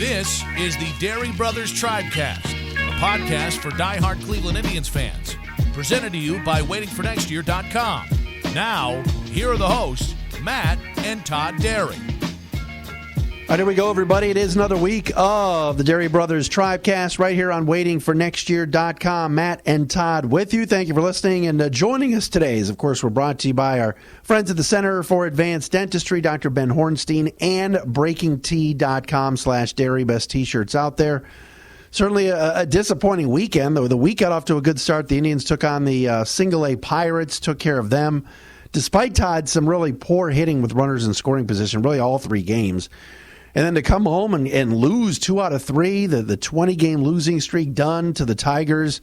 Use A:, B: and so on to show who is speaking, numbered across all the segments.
A: This is the Dairy Brothers Tribecast, a podcast for diehard Cleveland Indians fans. Presented to you by WaitingForNextYear.com. Now, here are the hosts, Matt and Todd Dairy.
B: All right, here we go, everybody. It is another week of the Dairy Brothers Tribecast right here on WaitingForNextYear.com. Matt and Todd with you. Thank you for listening and joining us today. As, of course, we're brought to you by our friends at the Center for Advanced Dentistry, Dr. Ben Hornstein, and BreakingT.com/Dairy. Best T-shirts out there. Certainly a disappointing weekend, though. The week got off to a good start. The Indians took on the Single-A Pirates, took care of them. Despite, Todd, some really poor hitting with runners in scoring position, really all three games. And then to come home and lose 2 out of 3, the 20-game losing streak done to the Tigers,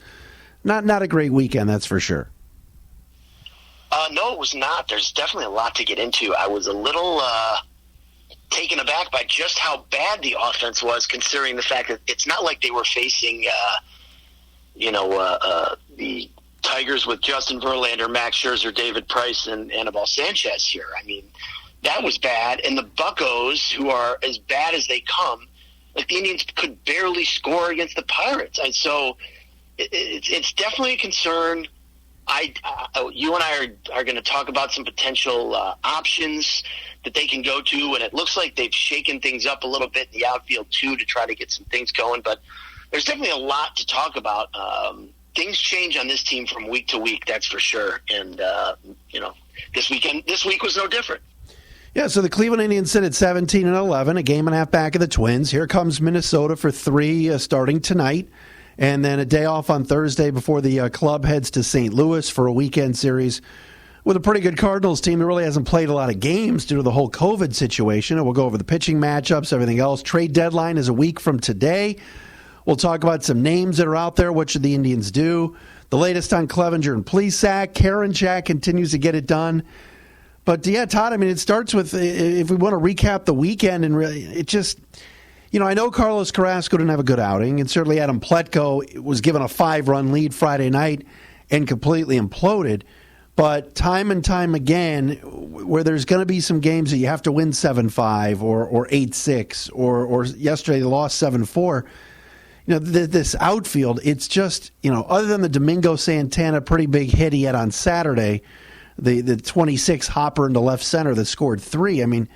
B: not a great weekend, that's for sure.
C: No, it was not. There's definitely a lot to get into. I was a little taken aback by just how bad the offense was, considering the fact that it's not like they were facing, the Tigers with Justin Verlander, Max Scherzer, David Price, and Anibal Sanchez here. I mean, that was bad. And the Buccos, who are as bad as they come, like the Indians could barely score against the Pirates. And so it's definitely a concern. You and I are going to talk about some potential options that they can go to, and it looks like they've shaken things up a little bit in the outfield too to try to get some things going. But there's definitely a lot to talk about. Things change on this team from week to week, that's for sure. And this week was no different.
B: Yeah, so the Cleveland Indians sit at 17-11, a game and a half back of the Twins. Here comes Minnesota for 3 starting tonight. And then a day off on Thursday before the club heads to St. Louis for a weekend series with a pretty good Cardinals team that really hasn't played a lot of games due to the whole COVID situation. And we'll go over the pitching matchups, everything else. Trade deadline is a week from today. We'll talk about some names that are out there. What should the Indians do? The latest on Clevinger and Plesac. Karinchak continues to get it done. But, yeah, Todd, I mean, it starts with, if we want to recap the weekend, and really, it just, I know Carlos Carrasco didn't have a good outing, and certainly Adam Plutko was given a 5-run lead Friday night and completely imploded. But time and time again, where there's going to be some games that you have to win 7-5 or 8-6, or yesterday they lost 7-4, this outfield, it's just, other than the Domingo Santana pretty big hit he had on Saturday, the 26 hopper into left center that scored 3. I mean,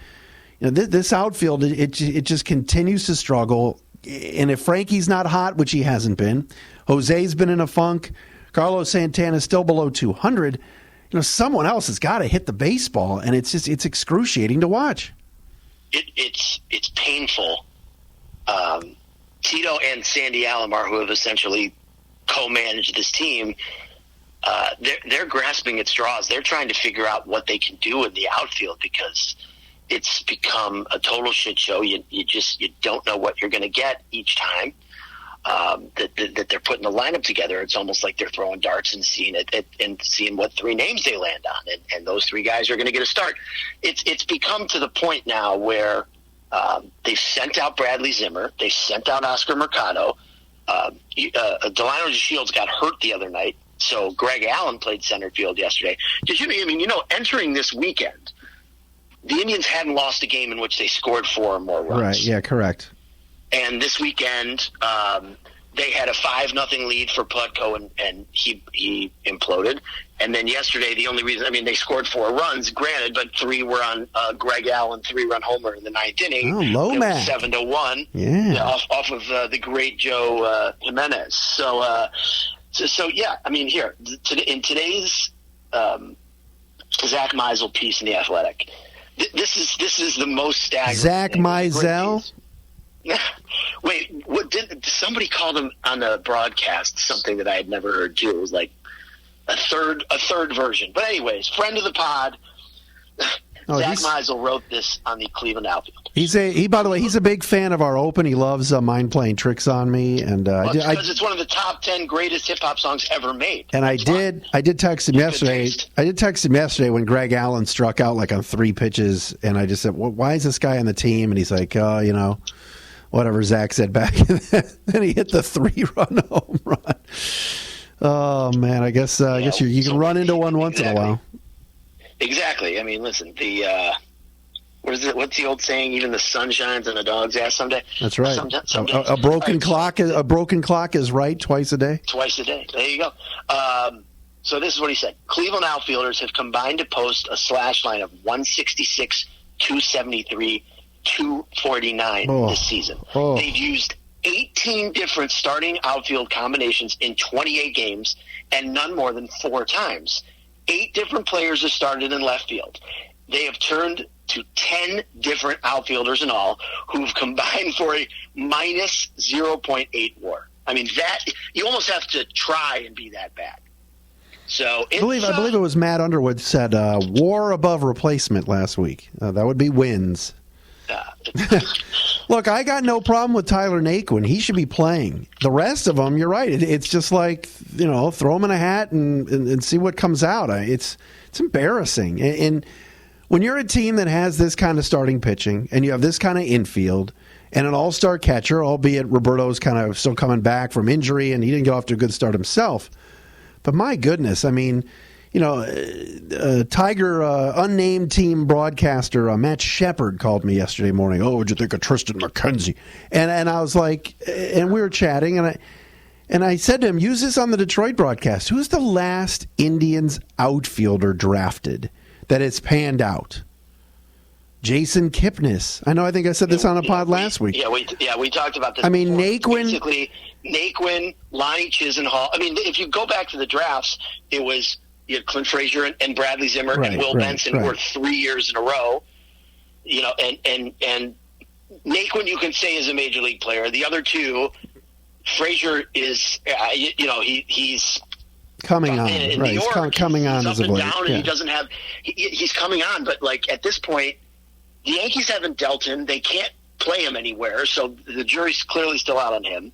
B: this outfield, it just continues to struggle. And if Frankie's not hot, which he hasn't been, Jose's been in a funk, Carlos Santana's still below 200, someone else has got to hit the baseball, and it's excruciating to watch.
C: It's painful. Tito and Sandy Alomar, who have essentially co-managed this team, they're grasping at straws. They're trying to figure out what they can do in the outfield because it's become a total shit show. You don't know what you're going to get each time that they're putting the lineup together. It's almost like they're throwing darts and seeing what 3 names they land on, and those 3 guys are going to get a start. It's become to the point now where they sent out Bradley Zimmer, they sent out Oscar Mercado. Delino Shields got hurt the other night. So Greg Allen played center field yesterday. Entering this weekend, the Indians hadn't lost a game in which they scored 4 or more runs.
B: Right, yeah, correct.
C: And this weekend, they had a 5-0 lead for Plutko, and he imploded. And then yesterday, the only reason, they scored 4 runs, granted, but 3 were on Greg Allen, 3-run homer in the 9th inning.
B: Oh, Lomax.
C: 7-1.
B: Yeah.
C: Off of the great Joe Jimenez. So yeah, here, in today's Zach Meisel piece in The Athletic, this is the most staggering.
B: Zach Meisel?
C: Wait, what did somebody called him on the broadcast something that I had never heard too? It was like a third version. But anyways, friend of the pod, Zach Meisel wrote this on the Cleveland outfield.
B: By the way, he's a big fan of our open. He loves Mind Playing Tricks on Me, and
C: because it's one of the top 10 greatest hip hop songs ever made.
B: And I did text him yesterday. I did text him yesterday when Greg Allen struck out like on 3 pitches, and I just said, "Why is this guy on the team?" And he's like, whatever Zach said back. Then he hit the 3-run home run. Oh man, I guess you can run into one once in a while.
C: Exactly. Listen, the what is it? What's the old saying? Even the sun shines on a dog's ass someday.
B: That's right.
C: Someday.
B: A broken clock. A broken clock is right twice a day.
C: Twice a day. There you go. So this is what he said. Cleveland outfielders have combined to post a slash line of 166, 273, 249 this season. They've used 18 different starting outfield combinations in 28 games and none more than 4 times. 8 different players have started in left field. They have turned to 10 different outfielders in all who've combined for a minus 0.8 WAR. I mean, that you almost have to try and be that bad. So
B: I believe it was Matt Underwood said WAR above replacement last week. That would be wins. Look, I got no problem with Tyler Naquin. He should be playing. The rest of them, you're right. It's just like, throw them in a hat and see what comes out. It's embarrassing. And when you're a team that has this kind of starting pitching and you have this kind of infield and an all-star catcher, albeit Roberto's kind of still coming back from injury and he didn't get off to a good start himself. But my goodness, I mean, Tiger unnamed team broadcaster Matt Shepard called me yesterday morning. Oh, what'd you think of Triston McKenzie? And I was like, and we were chatting, and I said to him, use this on the Detroit broadcast. Who's the last Indians outfielder drafted that has panned out? Jason Kipnis. I think I said this on a pod last week.
C: We talked about this.
B: I mean,
C: before. Naquin, Lonnie Chisenhall. I mean, if you go back to the drafts, it was Clint Frazier and Bradley Zimmer and Will Benson were 3 years in a row. And Naquin, you can say, is a major league player. The other two, Frazier is, he's
B: coming on.
C: In
B: right,
C: New York,
B: he's coming on
C: as
B: of late.
C: Down, and he doesn't have. He's coming on, but like at this point, the Yankees haven't dealt him. They can't play him anywhere, so the jury's clearly still out on him.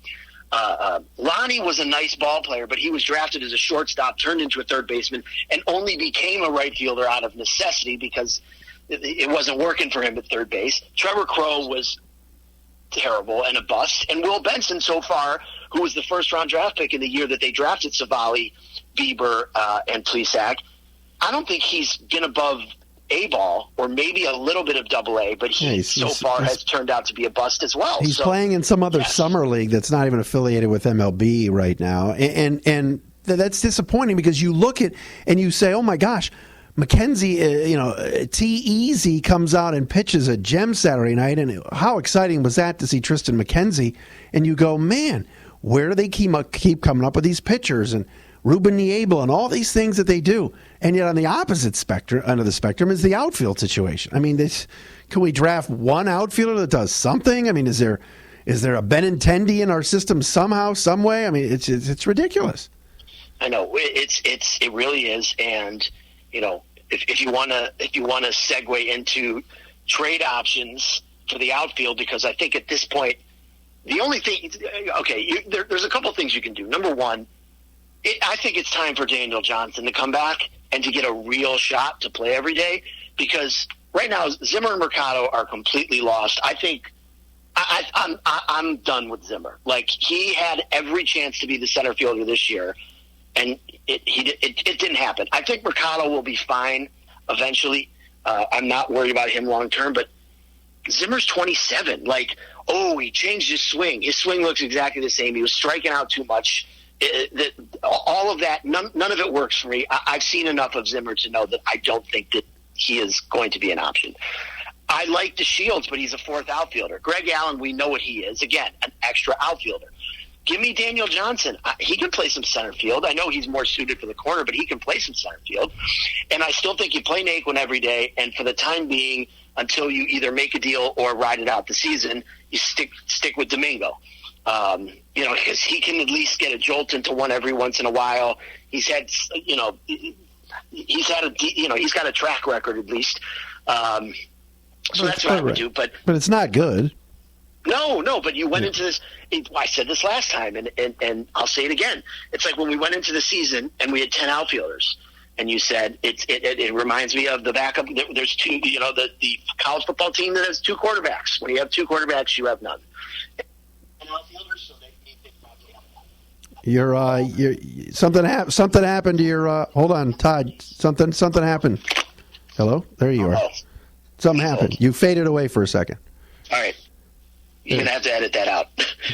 C: Lonnie was a nice ball player, but he was drafted as a shortstop, turned into a third baseman, and only became a right fielder out of necessity because it wasn't working for him at third base. Trevor Crowe was terrible and a bust. And Will Benson, so far, who was the first-round draft pick in the year that they drafted Savali, Bieber, and Plesac, I don't think he's been above A-ball or maybe a little bit of double-A, but he has turned out to be a bust as well.
B: He's playing in some other summer league that's not even affiliated with MLB right now. And that's disappointing because you look at and you say, oh, my gosh, McKenzie, T-Easy comes out and pitches a gem Saturday night, and how exciting was that to see Triston McKenzie? And you go, man, where do they keep coming up with these pitchers and Ruben Niebla and all these things that they do? And yet on the opposite end of the spectrum is the outfield situation. I mean, can we draft one outfielder that does something? I mean, is there a Benintendi in our system somehow, some way? I mean, it's ridiculous.
C: I know it really is, and if you want to segue into trade options for the outfield, because I think at this point the only thing, there's a couple things you can do. Number one, I think it's time for Daniel Johnson to come back and to get a real shot to play every day, because right now Zimmer and Mercado are completely lost. I think I'm done with Zimmer. Like, he had every chance to be the center fielder this year, and it didn't happen. I think Mercado will be fine eventually. I'm not worried about him long term, but Zimmer's 27. Like, he changed his swing. His swing looks exactly the same. He was striking out too much. All of that, none of it works for me. I've seen enough of Zimmer to know that I don't think that he is going to be an option. I like the Shields, but he's a fourth outfielder. Greg Allen, we know what he is. Again, an extra outfielder. Give me Daniel Johnson. He can play some center field. I know he's more suited for the corner, but he can play some center field. And I still think you play Naquin every day, and for the time being, until you either make a deal or ride it out the season, you stick with Domingo. Because he can at least get a jolt into one every once in a while. He's got a track record at least. So that's what I would do. But
B: it's not good.
C: No, but you went into this. I said this last time, and I'll say it again. It's like when we went into the season and we had 10 outfielders, and you said it reminds me of the backup. There's two, the college football team that has two quarterbacks. When you have two quarterbacks, you have none. Outfielders, so something happened to your. Hold on, Todd. Something happened. Hello, there you are.
B: Something happened. You faded away for a second.
C: All right. You're going to have to edit that out.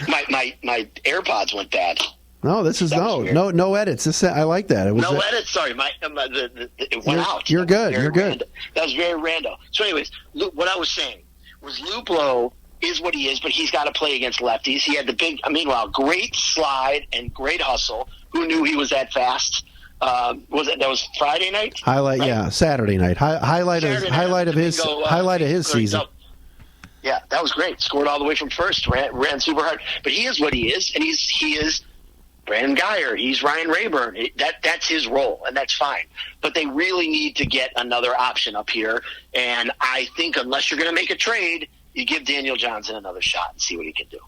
C: my AirPods went bad.
B: No, this is no edits. I like that.
C: No edits. Sorry, it went out.
B: You're good. You're good.
C: Random. That was very random. So, anyways, what I was saying was Luplow is what he is, but he's got to play against lefties. He had the great slide and great hustle. Who knew he was that fast? That was Friday night?
B: Highlight, right? Yeah, Saturday night. Highlight of his season.
C: Yeah, that was great. Scored all the way from first. Ran super hard. But he is what he is, and he is Brandon Geyer. He's Ryan Rayburn. That's his role, and that's fine. But they really need to get another option up here. And I think unless you're going to make a trade, you give Daniel Johnson another shot and see what he can do.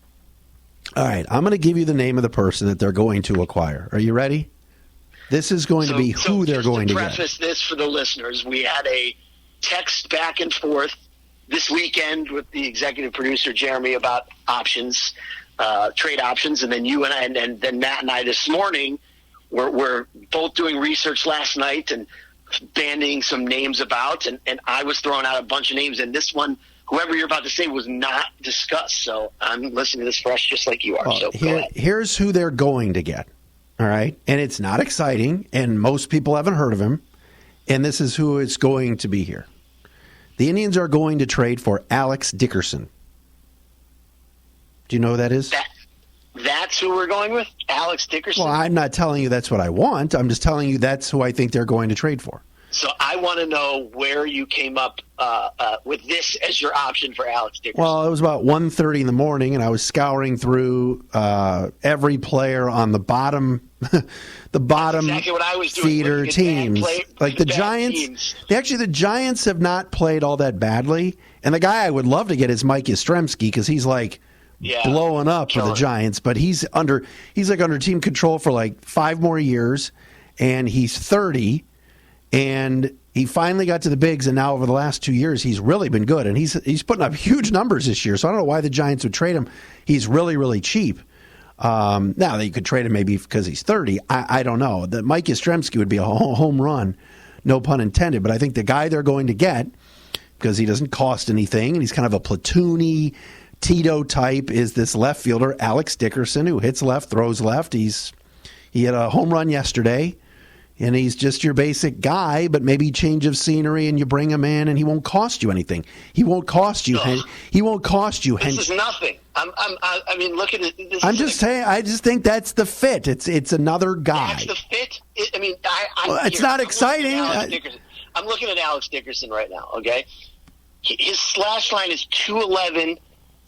B: All right, I'm going to give you the name of the person that they're going to acquire. Are you ready? This is going to be who they're going to get.
C: To preface this for the listeners, we had a text back and forth this weekend with the executive producer, Jeremy, about options, trade options. And then you and I, and then Matt and I this morning, we're both doing research last night and banding some names about. And I was throwing out a bunch of names. And this one, whoever you're about to say, was not discussed. So I'm listening to this fresh just like you are. So
B: here's who they're going to get. All right. And it's not exciting. And most people haven't heard of him. And this is who it's going to be here. The Indians are going to trade for Alex Dickerson. Do you know who that is?
C: That's who we're going with? Alex Dickerson?
B: Well, I'm not telling you that's what I want. I'm just telling you that's who I think they're going to trade for.
C: So I want to know where you came up with this as your option for Alex Dickerson.
B: Well, it was about 1:30 in the morning, and I was scouring through every player on the bottom
C: exactly what I was doing,
B: feeder teams. Like the Giants, teams. The Giants have not played all that badly. And the guy I would love to get is Mike Yastrzemski because he's like blowing up for the Giants, but he's under team control for like 5 more years, and he's 30. And he finally got to the bigs, and now over the last 2 years, he's really been good. And he's putting up huge numbers this year, so I don't know why the Giants would trade him. He's really, really cheap. Now, they could trade him maybe because he's 30. I don't know. The Mike Yastrzemski would be a home run, no pun intended. But I think the guy they're going to get, because he doesn't cost anything, and he's kind of a platoony Tito type, is this left fielder, Alex Dickerson, who hits left, throws left. He had a home run yesterday. And he's just your basic guy, but maybe change of scenery, and you bring him in, and he won't cost you anything. He won't cost you. He won't cost you.
C: This is nothing. I mean, look at it.
B: I'm just saying. I just think that's the fit. It's another guy.
C: That's the fit.
B: It's not exciting.
C: I'm looking at Alex Dickerson right now. Okay, his slash line is 211.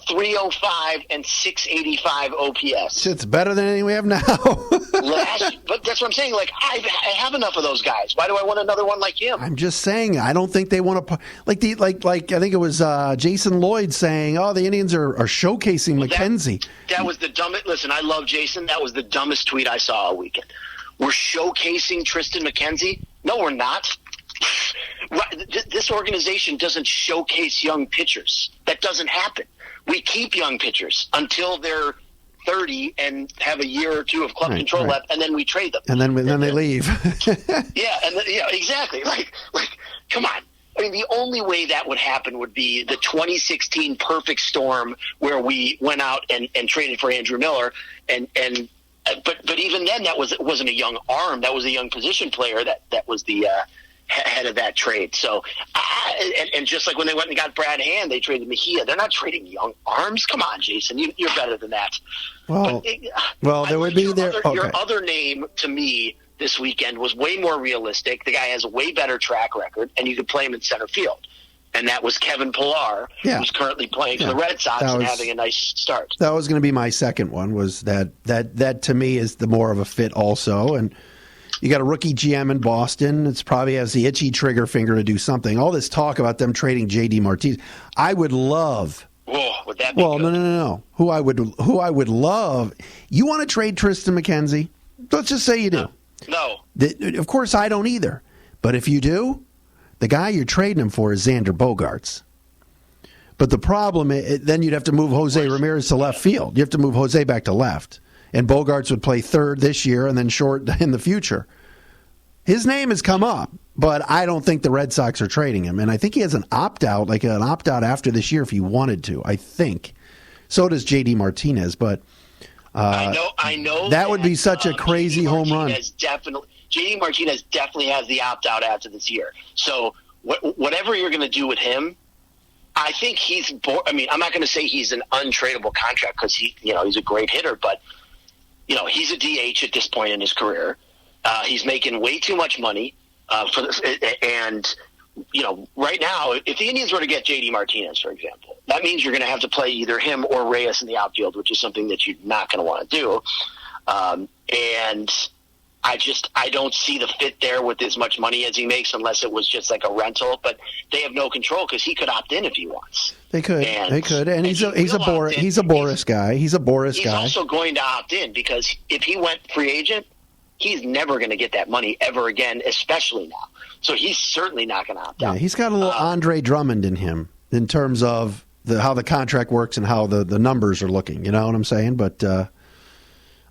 C: 305 and 685 OPS.
B: It's better than anything we have now.
C: But that's what I'm saying. Like I have enough of those guys. Why do I want another one like him?
B: I'm just saying. I don't think they want to. Like I think it was Jason Lloyd saying, "Oh, the Indians are showcasing McKenzie."
C: That was the dumbest. Listen, I love Jason. That was the dumbest tweet I saw all weekend. We're showcasing Tristan McKenzie. No, we're not. This organization doesn't showcase young pitchers. That doesn't happen. We keep young pitchers until they're 30 and have a year or two of club control left, and then we trade them.
B: And then they leave.
C: Exactly. Like, come on. I mean, the only way that would happen would be the 2016 perfect storm where we went out and traded for Andrew Miller, but even then wasn't a young arm. That was a young position player. That was the head of that trade. So, and just like when they went and got Brad Hand, they traded Mejia. They're not trading young arms. Come on, Jason, you're better than that.
B: Well, there would be there.
C: Your other name to me this weekend was way more realistic. The guy has a way better track record, and you could play him in center field. And that was Kevin Pilar, who's currently playing for the Red Sox and having a nice start.
B: That was going to be my second one. Was that to me is the more of a fit also, and. You got a rookie GM in Boston. It's probably has the itchy trigger finger to do something. All this talk about them trading J.D. Martinez. I would love.
C: Oh, would that be good?
B: No. Who I would love. You want to trade Triston McKenzie? Let's just say you do.
C: No.
B: Of course, I don't either. But if you do, the guy you're trading him for is Xander Bogaerts. But the problem is, then you'd have to move Jose Ramirez to left field. You have to move Jose back to left. And Bogaerts would play third this year and then short in the future. His name has come up. But I don't think the Red Sox are trading him. And I think he has an opt-out, after this year if he wanted to, I think. So does J.D. Martinez. But
C: I know
B: that would be such a crazy home run.
C: J.D. Martinez definitely has the opt-out after this year. So whatever you're going to do with him, I think he's I'm not going to say he's an untradeable contract because he's a great hitter, but he's a DH at this point in his career. He's making way too much money for this, and right now, if the Indians were to get J.D. Martinez, for example, that means you're going to have to play either him or Reyes in the outfield, which is something that you're not going to want to do. And I don't see the fit there with as much money as he makes unless it was just like a rental. But they have no control because he could opt in if he wants.
B: They could, and he's a Boris guy. He's a Boris guy.
C: He's also going to opt in because if he went free agent, he's never going to get that money ever again, especially now. So he's certainly not going to opt out.
B: He's got a little Andre Drummond in him in terms of how the contract works and how the numbers are looking. You know what I'm saying? But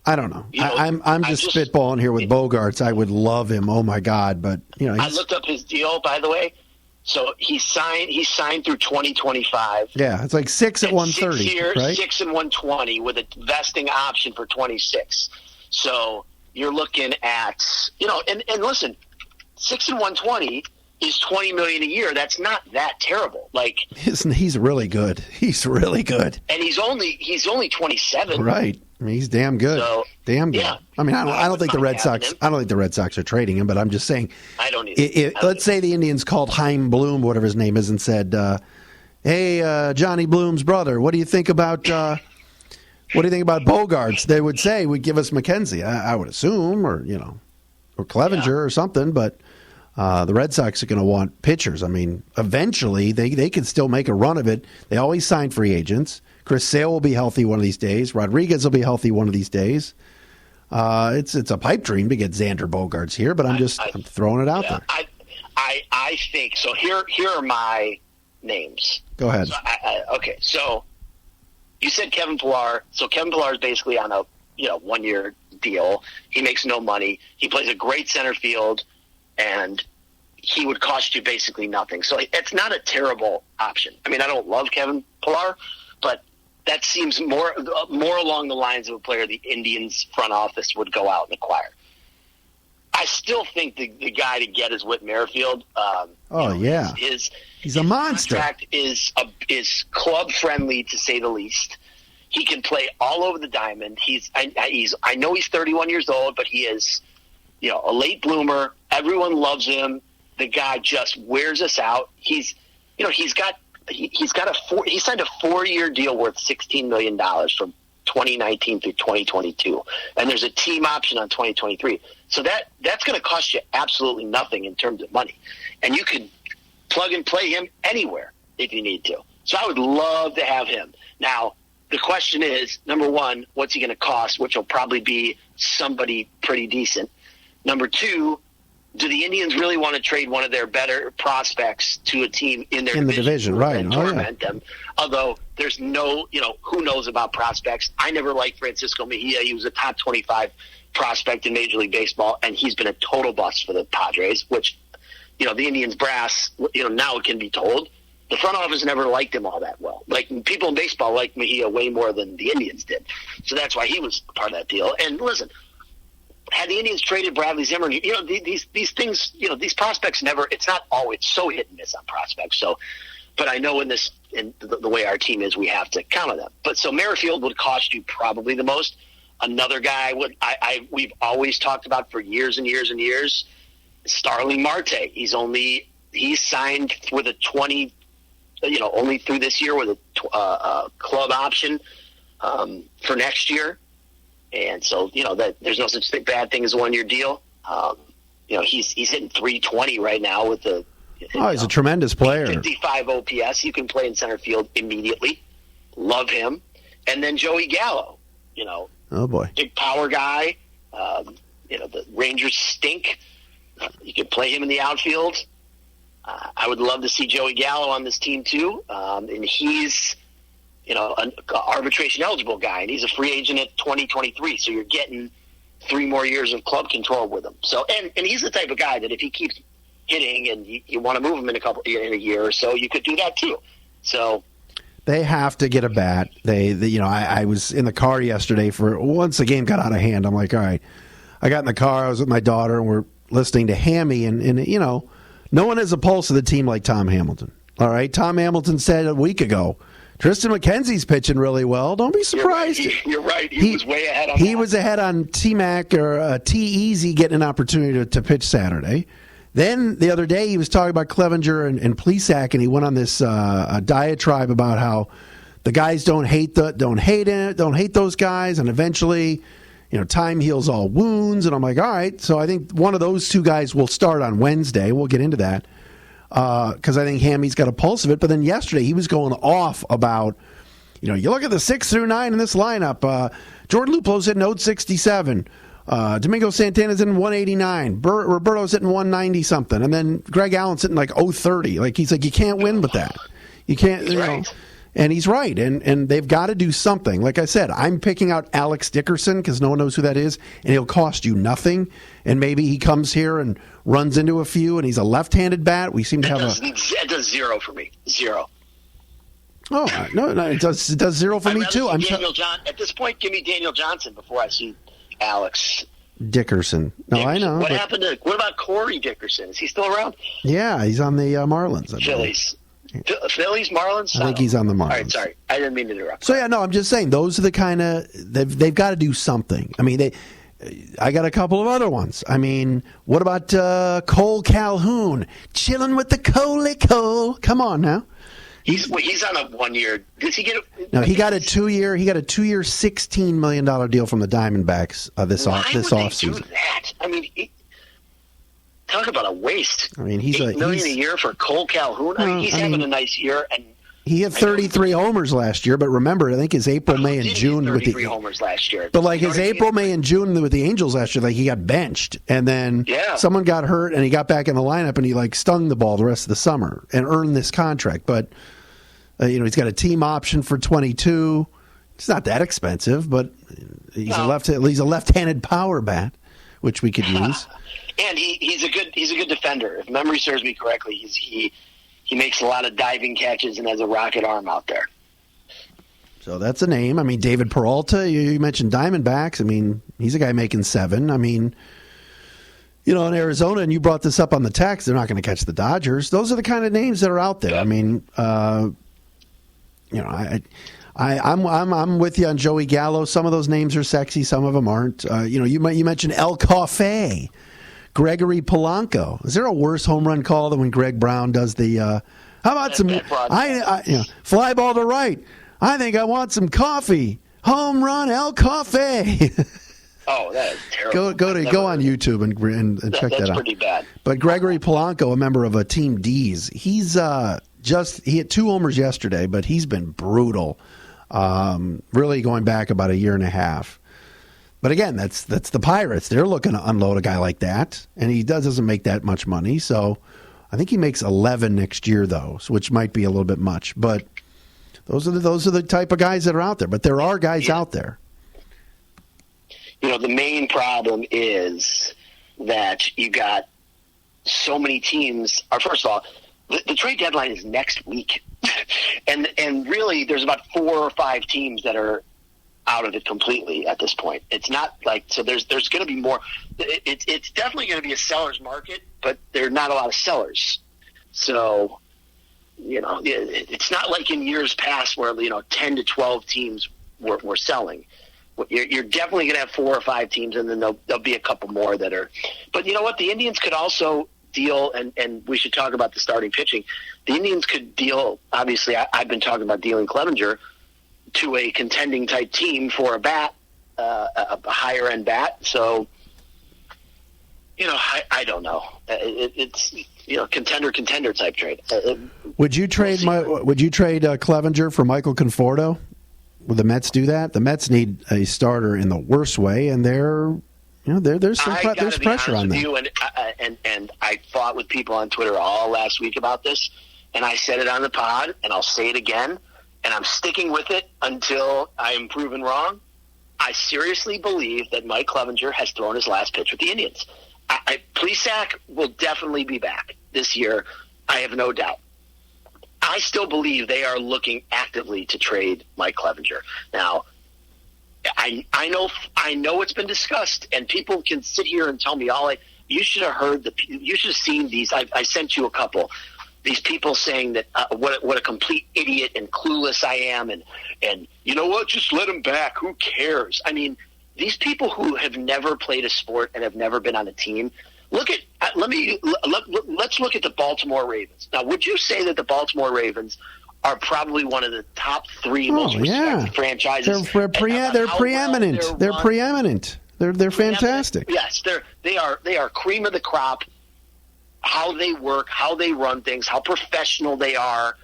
B: I don't know. I'm just spitballing here with Bogaerts. I would love him. Oh my God! But
C: I looked up his deal, by the way. So he signed through 2025.
B: Yeah, it's like 6 at 130,
C: 6 years,
B: right?
C: 6 and 120 with a vesting option for 26. So you're looking at and listen, 6 and 120 is $20 million a year. That's not that terrible. Like
B: he's really good. He's really good,
C: and he's only 27.
B: Right. I mean, he's damn good.
C: So,
B: damn good.
C: Yeah.
B: I mean, I don't think the Red Sox. I don't think the Red Sox are trading him, but I'm just saying.
C: I don't either.
B: Let's say the Indians called Chaim Bloom, whatever his name is, and said, "Hey, Johnny Bloom's brother, what do you think about Bogaerts?" They would say, "Would give us McKenzie." I would assume, or Clevinger or something. But the Red Sox are going to want pitchers. I mean, eventually they can still make a run of it. They always sign free agents. Chris Sale will be healthy one of these days. Rodriguez will be healthy one of these days. It's a pipe dream to get Xander Bogaerts here, but I'm throwing it out there.
C: I think so. Here are my names.
B: Go ahead.
C: So okay, so you said Kevin Pilar. So Kevin Pilar is basically on a 1-year deal. He makes no money. He plays a great center field, and he would cost you basically nothing. So it's not a terrible option. I mean, I don't love Kevin Pilar, but that seems more along the lines of a player the Indians front office would go out and acquire. I still think the guy to get is Whit Merrifield.
B: He's a monster.
C: Contract is club friendly to say the least. He can play all over the diamond. I know he's 31 years old, but he is a late bloomer. Everyone loves him. The guy just wears us out. He signed a 4-year deal worth $16 million from 2019 through 2022, and there's a team option on 2023. So that's going to cost you absolutely nothing in terms of money, and you could plug and play him anywhere if you need to. So I would love to have him. Now the question is, number one, what's he going to cost, which will probably be somebody pretty decent. Number two, do the Indians really want to trade one of their better prospects to a team in the division,
B: right?
C: And torment them. Although there's no, who knows about prospects. I never liked Francisco Mejia. He was a top 25 prospect in Major League Baseball, and he's been a total bust for the Padres, which, the Indians brass, now it can be told. The front office never liked him all that well. Like, people in baseball liked Mejia way more than the Indians did. So that's why he was part of that deal. And listen, had the Indians traded Bradley Zimmerman, these things, these prospects never, it's not always so hit and miss on prospects. So, but I know in the way our team is, we have to count on them. But so Merrifield would cost you probably the most. Another guy we've always talked about for years and years and years, Starling Marte. He's signed with a 20, only through this year with a club option for next year. And so, that there's no such bad thing as a 1-year deal. He's hitting 320 right now with the.
B: He's a tremendous player.
C: 55 OPS. You can play in center field immediately. Love him. And then Joey Gallo.
B: Oh boy,
C: big power guy. The Rangers stink. You can play him in the outfield. I would love to see Joey Gallo on this team too. And he's. An arbitration eligible guy, and he's a free agent at 2023. So you're getting 3 more years of club control with him. So, and he's the type of guy that if he keeps hitting, and you want to move him in a year or so, you could do that too. So
B: they have to get a bat. I was in the car yesterday once the game got out of hand. I'm like, all right. I got in the car. I was with my daughter, and we're listening to Hammy, and no one has a pulse of the team like Tom Hamilton. All right, Tom Hamilton said a week ago, Triston McKenzie's pitching really well. Don't be surprised.
C: You're right. He was way ahead on
B: He was ahead on T-Mac or T-Easy getting an opportunity to pitch Saturday. Then the other day he was talking about Clevenger and Plesac, and he went on this diatribe about how the guys don't hate those guys, and eventually, time heals all wounds. And I'm like, all right. So I think one of those two guys will start on Wednesday. We'll get into that because I think Hammy's got a pulse of it. But then yesterday he was going off about, you look at the 6 through 9 in this lineup. Jordan Luplo's hitting 0-67. Domingo Santana's hitting 189. Roberto's hitting 190 something, and then Greg Allen's hitting like 0-30. Like he's like, you can't win with that. You can't.
C: Right.
B: And he's right, and they've got to do something. Like I said, I'm picking out Alex Dickerson because no one knows who that is, and he'll cost you nothing. And maybe he comes here and runs into a few, and he's a left-handed bat. We seem to have
C: it does zero for me. Zero.
B: Oh no, it does zero for me too.
C: At this point, give me Daniel Johnson before I see Alex
B: Dickerson. No, I know.
C: What about Corey Dickerson? Is he still around?
B: Yeah, he's on the Marlins.
C: Phillies, Marlins?
B: I think he's on the Marlins.
C: All right, sorry. I didn't mean to interrupt.
B: So, I'm just saying, those are the kind of – they've got to do something. I mean, I got a couple of other ones. I mean, what about Cole Calhoun? Chilling with the Cole. Come on now.
C: He's on a 1 year. Does he get it?
B: No, he got a 2-year. He got a 2-year, $16 million deal from the Diamondbacks this offseason.
C: Why would they do that? I mean, talk about a waste.
B: I mean, he's
C: $8 million a year for Cole Calhoun. He's having a nice year, and
B: he had 33 homers last year. But remember, I think his April, May, and June with the
C: homers last year.
B: But like his April, May, and June with the Angels last year, like he got benched, and then someone got hurt, and he got back in the lineup, and he like stung the ball the rest of the summer and earned this contract. But he's got a team option for 22. It's not that expensive, but he's a left-handed power bat, which we could use.
C: And he's a good defender. If memory serves me correctly, he makes a lot of diving catches and has a rocket arm out there.
B: So that's a name. I mean, David Peralta, you mentioned Diamondbacks. I mean, he's a guy making 7. I mean, in Arizona, and you brought this up on the text, they're not going to catch the Dodgers. Those are the kind of names that are out there. I mean, I'm with you on Joey Gallo. Some of those names are sexy, some of them aren't. You mentioned El Coffey. Gregory Polanco. Is there a worse home run call than when Greg Brown does the how about some fly ball to right? I think I want some coffee. Home run El Coffey.
C: Oh, that is terrible.
B: Go on YouTube and check that out.
C: That's pretty bad.
B: But Gregory Polanco, a member of a Team D's, he hit 2 homers yesterday, but he's been brutal. Really going back about a year and a half. But again, that's the Pirates. They're looking to unload a guy like that, and he doesn't make that much money. So I think he makes 11 next year, though, which might be a little bit much. But those are the type of guys that are out there. But there are guys out there.
C: The main problem is that you got so many teams. First of all, the trade deadline is next week, and really there's about 4 or 5 teams that are out of it completely at this point. It's not like so. There's going to be more. It's definitely going to be a seller's market, but there are not a lot of sellers. So, it's not like in years past where 10 to 12 teams were selling. You're definitely going to have 4 or 5 teams, and then there'll be a couple more that are. But you know what? The Indians could also deal, and we should talk about the starting pitching. The Indians could deal. Obviously, I've been talking about dealing Clevenger to a contending type team for a bat, a higher end bat. So, I don't know. It's contender type trade.
B: Would you trade Clevenger for Michael Conforto? Would the Mets do that? The Mets need a starter in the worst way, and there's pressure on them.
C: And I fought with people on Twitter all last week about this, and I said it on the pod, and I'll say it again. And I'm sticking with it until I am proven wrong. I seriously believe that Mike Clevinger has thrown his last pitch with the Indians. Plesac will definitely be back. this year, I have no doubt. I still believe they are looking actively to trade Mike Clevinger. Now, I know it's been discussed, and people can sit here and tell me you should have heard you should have seen these. I sent you a couple. These people saying that what a complete idiot and clueless I am, and you know what? Just let him back. Who cares? I mean, these people who have never played a sport and have never been on a team. Let's look at the Baltimore Ravens. Now, would you say that the Baltimore Ravens are probably one of the top 3 most respected franchises?
B: They're preeminent. They're preeminent. They're fantastic.
C: Yes, they are cream of the crop. How they work, how they run things, how professional they are.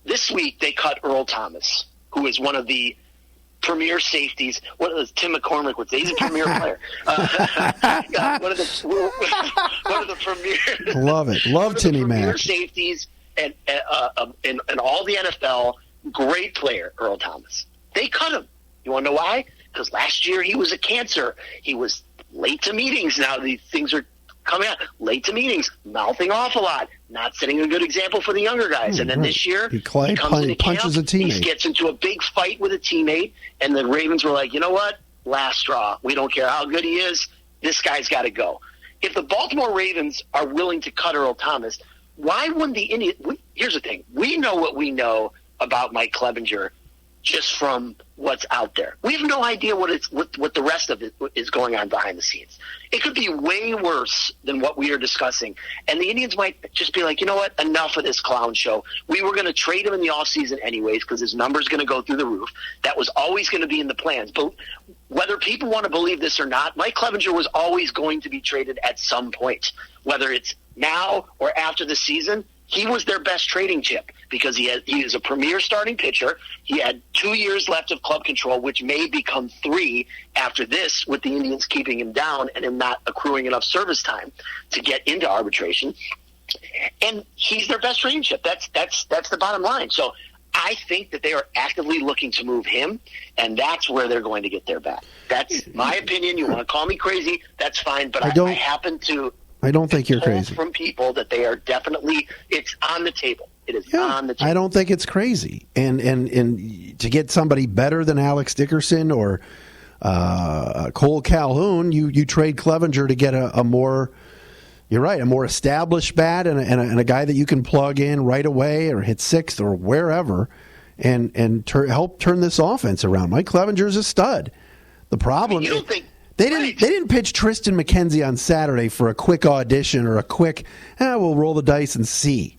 C: This week they cut Earl Thomas, who is one of the premier safeties. What does Tim McCormick would say? He's a premier player. One of the premier.
B: Love it. Love Timmy Mack.
C: Safeties and all the NFL. Great player, Earl Thomas. They cut him. You want to know why? Because last year he was a cancer. He was late to meetings. Now these things are coming out late to meetings, mouthing off a lot, not setting a good example for the younger guys. And then this year, he comes into
B: punches
C: camp,
B: a teammate.
C: He gets into a big fight with a teammate, and the Ravens were like, you know what? Last straw. We don't care how good he is. This guy's got to go. If the Baltimore Ravens are willing to cut Earl Thomas, why wouldn't the Indians? Here's the thing. We know what we know about Mike Clevinger just from what's out there. We have no idea what the rest of it is going on behind the scenes. It could be way worse than what we are discussing. And the Indians might just be like, you know what, enough of this clown show. We were going to trade him in the offseason anyways because his number's going to go through the roof. That was always going to be in the plans. But whether people want to believe this or not, Mike Clevinger was always going to be traded at some point. Whether it's now or after the season, he was their best trading chip because he is a premier starting pitcher. He had 2 years left of club control, which may become 3 after this with the Indians keeping him down and him not accruing enough service time to get into arbitration. And he's their best trading chip. That's the bottom line. So I think that they are actively looking to move him, and that's where they're going to get their back. That's my opinion. You want to call me crazy, that's fine, but I happen to –
B: I don't think you're crazy.
C: From people that they are definitely, it's on the table. It is on the table.
B: I don't think it's crazy. And to get somebody better than Alex Dickerson or Cole Calhoun, you trade Clevinger to get a more, you're right, a more established bat and a guy that you can plug in right away or hit sixth or wherever and help turn this offense around. Mike Clevenger's a stud. The problem
C: you don't think.
B: They didn't pitch Triston McKenzie on Saturday for a quick audition or a quick, we'll roll the dice and see.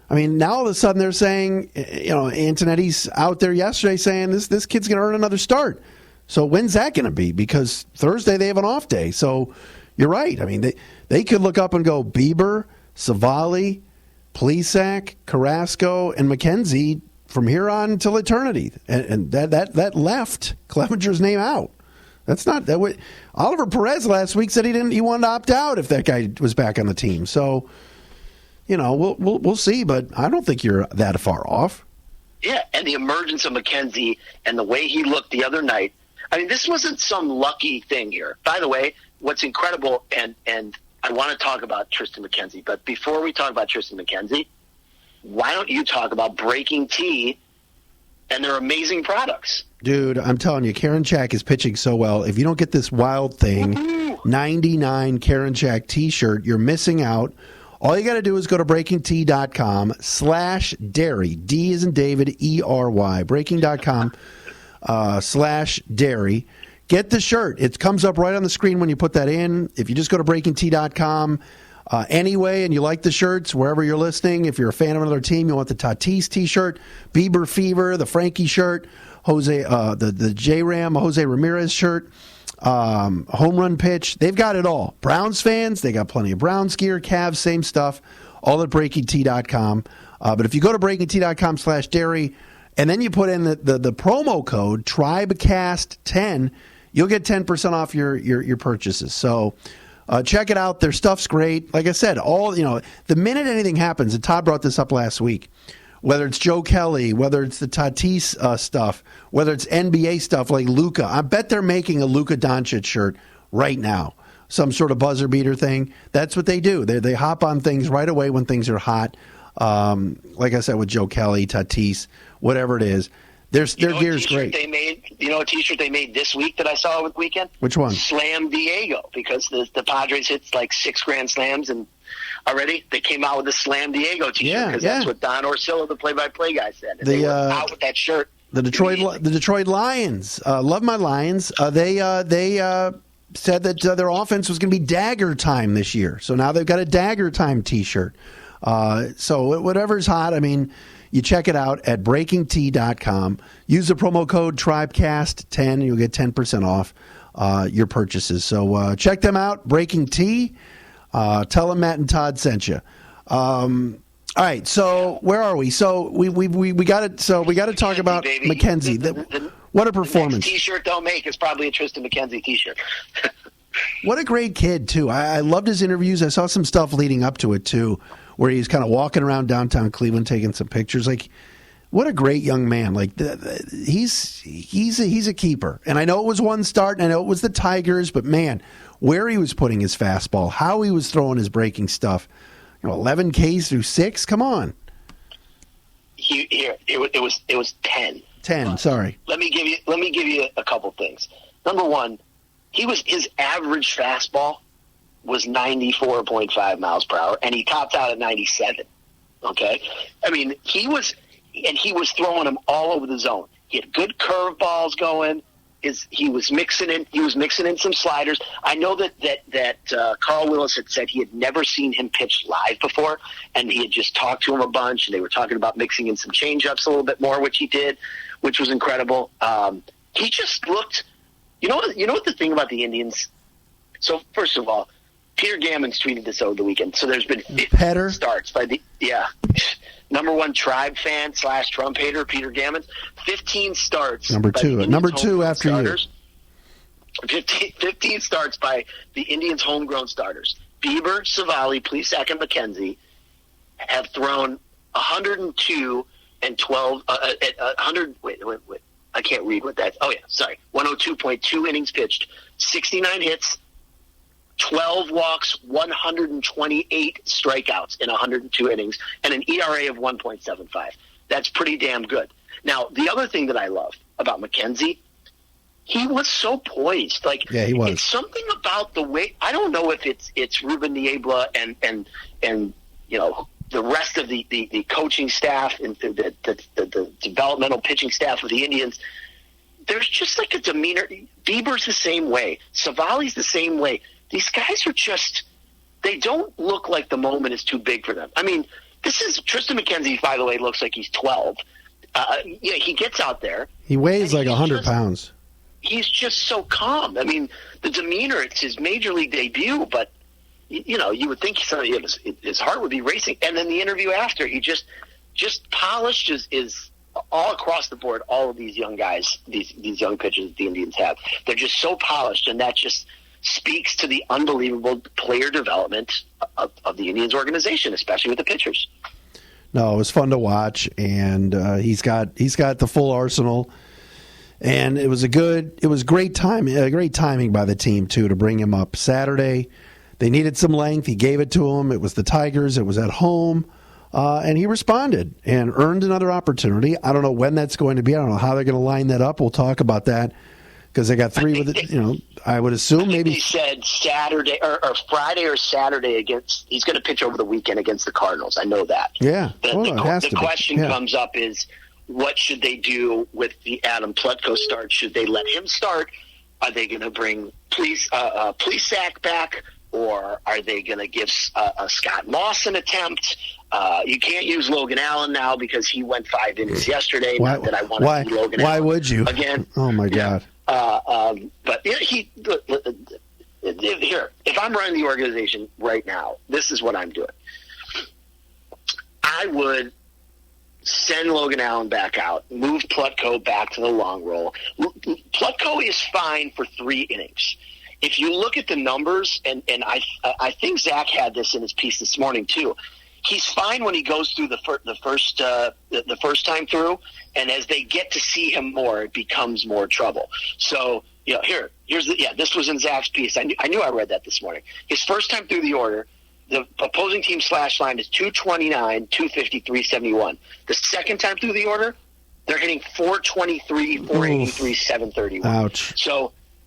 B: I mean, now all of a sudden they're saying, Antonetti's out there yesterday saying this kid's going to earn another start. So when's that going to be? Because Thursday they have an off day. So you're right. I mean, they could look up and go Bieber, Savali, Plesac, Carrasco, and McKenzie from here on until eternity. And that left Clevenger's name out. That's not that way. Oliver Perez last week said he wanted to opt out if that guy was back on the team. So, we'll see, but I don't think you're that far off.
C: Yeah, and the emergence of McKenzie and the way he looked the other night. I mean, this wasn't some lucky thing here. By the way, what's incredible, and I want to talk about Tristan McKenzie, but before we talk about Tristan McKenzie, why don't you talk about Breaking Tea and their amazing products?
B: Dude, I'm telling you, Karen Chack is pitching so well. If you don't get this Wild Thing 99 Karen Chack t-shirt, you're missing out. All you got to do is go to breakingtea.com/dairy. D as in David, E-R-Y. Breaking.com/dairy. Get the shirt. It comes up right on the screen when you put that in. If you just go to breakingtea.com anyway and you like the shirts, wherever you're listening, if you're a fan of another team, you want the Tatis t-shirt, Bieber Fever, the Frankie shirt, Jose, the J-Ram, Jose Ramirez shirt, home run pitch. They've got it all. Browns fans, they got plenty of Browns gear. Cavs, same stuff. All at breakingtea.com. But if you go to breakingtea.com/dairy and then you put in the promo code TRIBECAST10, you'll get 10% off your purchases. So check it out. Their stuff's great. Like I said, the minute anything happens, and Todd brought this up last week, whether it's Joe Kelly, whether it's the Tatis stuff, whether it's NBA stuff like Luka. I bet they're making a Luka Doncic shirt right now. some sort of buzzer beater thing. That's what they do. They hop on things right away when things are hot. Like I said, with Joe Kelly, Tatis, whatever it is. Their gear's great.
C: A T-shirt they made this week that I saw over the weekend?
B: Which one?
C: Slam Diego, because the Padres hit like 6 grand slams, and already they came out with a Slam Diego T-shirt, because that's what Don Orsillo, the play-by-play guy, said. And they were out with that shirt.
B: The Detroit Lions, love my Lions. They said that their offense was going to be dagger time this year, so now they've got a dagger time T-shirt. So whatever's hot, I mean, you check it out at BreakingT.com. Use the promo code TRIBECAST10, and you'll get 10% off your purchases. So check them out, Breaking T. Tell them Matt and Todd sent you. All right, so where are we? So we got it. So we got to talk about McKenzie. What a performance!
C: The next T-shirt they'll make is probably a Triston McKenzie T-shirt.
B: What a great kid too. I loved his interviews. I saw some stuff leading up to it too, where he's kind of walking around downtown Cleveland taking some pictures. Like, what a great young man! Like, he's a keeper. And I know it was one start, and I know it was the Tigers, but man, where he was putting his fastball, how he was throwing his breaking stuff. 11 Ks through 6. Come on.
C: It was 10.
B: 10. Sorry.
C: Let me give you a couple things. Number one, his average fastball was 94.5 miles per hour, and he topped out at 97. Okay, I mean he was throwing them all over the zone. He had good curveballs going. He was mixing in some sliders. I know that Carl Willis had said he had never seen him pitch live before, and he had just talked to him a bunch, and they were talking about mixing in some changeups a little bit more, which he did, which was incredible. He just looked. You know what the thing about the Indians? So first of all, Peter Gammons tweeted this over the weekend. So there's been 15 starts by the number one Tribe fan / Trump hater, Peter Gammons. 15 starts.
B: Number two after
C: starters. 15 starts by the Indians' homegrown starters. Bieber, Savali, Plesac, and McKenzie have thrown 102 and 12. 100. Wait. I can't read what that. Oh yeah, sorry. 102.2 innings pitched, 69 hits. 12 walks, 128 strikeouts in 102 innings, and an ERA of 1.75. That's pretty damn good. Now, the other thing that I love about McKenzie, he was so poised.
B: He was.
C: It's something about the way. I don't know if it's Ruben Niebla and the rest of the coaching staff and the developmental pitching staff of the Indians. There's just like a demeanor. Bieber's the same way. Savali's the same way. These guys are just, they don't look like the moment is too big for them. I mean, this is Triston McKenzie, by the way, looks like he's 12. He gets out there.
B: He weighs like 100 pounds.
C: He's just so calm. I mean, the demeanor, it's his major league debut, but, you would think his heart would be racing. And then the interview after, he just polished is all across the board, all of these young guys, these young pitchers that the Indians have. They're just so polished, and that just speaks to the unbelievable player development of the Indians organization, especially with the pitchers.
B: No, it was fun to watch, and he's got the full arsenal. And it was great timing by the team too to bring him up Saturday. They needed some length. He gave it to him. It was the Tigers. It was at home, and he responded and earned another opportunity. I don't know when that's going to be. I don't know how they're going to line that up. We'll talk about that. Because they got 3 with it, I would assume maybe.
C: He said Saturday or Friday or Saturday he's going to pitch over the weekend against the Cardinals. I know that.
B: Yeah.
C: The question comes up is, what should they do with the Adam Plutko start? Should they let him start? Are they going to bring Plesac back? Or are they going to give Scott Moss an attempt? You can't use Logan Allen now because he went 5 innings yesterday. Not that I want to see Logan Allen.
B: Why would you?
C: Again.
B: Oh, my God.
C: But here, if I'm running the organization right now, this is what I'm doing. I would send Logan Allen back out, move Plutko back to the long roll. Plutko is fine for 3 innings. If you look at the numbers, and I think Zach had this in his piece this morning too, he's fine when he goes through the first time through, and as they get to see him more, it becomes more trouble. So here, This was in Zach's piece. I knew I read that this morning. His first time through the order, the opposing team slash line is 229, 250, 371. The second time through the order, they're hitting 423, 483, 731.
B: Ouch.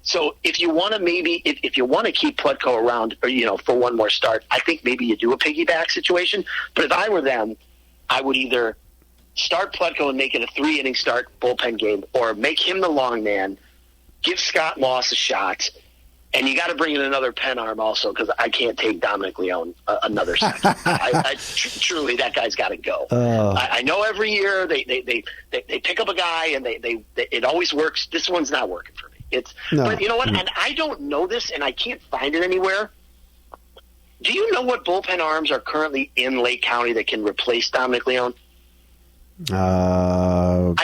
C: So if you want to if you want to keep Plutko around, or, for one more start, I think maybe you do a piggyback situation. But if I were them, I would either start Plutko and make it a 3-inning start bullpen game, or make him the long man, give Scott Moss a shot, and you got to bring in another pen arm also, because I can't take Dominic Leone another second. Truly, that guy's got to go. I know every year they pick up a guy and it always works. This one's not working for me. But you know what? And I don't know this, and I can't find it anywhere. Do you know what bullpen arms are currently in Lake County that can replace Dominic Leone? I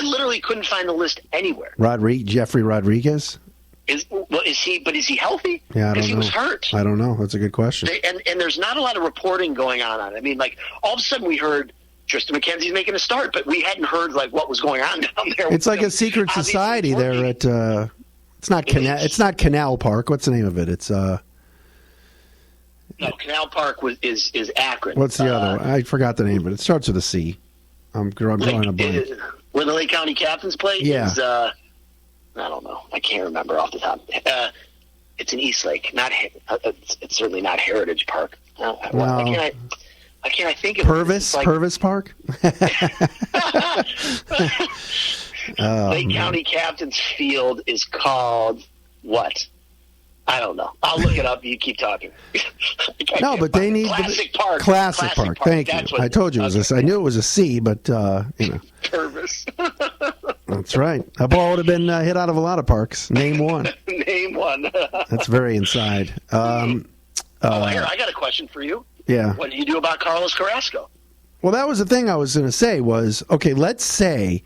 C: literally couldn't find the list anywhere.
B: Jeffrey Rodriguez.
C: Is he healthy?
B: Yeah, I don't know.
C: Because he was hurt.
B: I don't know. That's a good question.
C: And there's not a lot of reporting going on it. I mean, like, all of a sudden we heard Triston McKenzie's making a start, but we hadn't heard like what was going on down there.
B: It's like a secret society there at. It's not Canal Park. What's the name of it? It's
C: No, Canal Park is Akron.
B: What's the other one? I forgot the name, but it starts with a C. I'm drawing a blank.
C: Where the Lake County Captains play?
B: Yeah.
C: Is, I don't know. I can't remember off the top. It's in Eastlake. It's certainly not Heritage Park. Why can't I think of
B: Purvis?
C: Like,
B: Purvis Park?
C: Lake County Captains Field is called what? I don't know. I'll look it up. You keep talking.
B: No, but they need
C: Classic Park.
B: Classic Park. Thank you. I told you it was I knew it was a C, but
C: Purvis.
B: That's right. That ball would have been hit out of a lot of parks. Name one.
C: Name one.
B: That's very inside.
C: Here, I got a question for you.
B: Yeah.
C: What do you do about Carlos Carrasco?
B: Well, that was the thing I was going to say was, okay, let's say,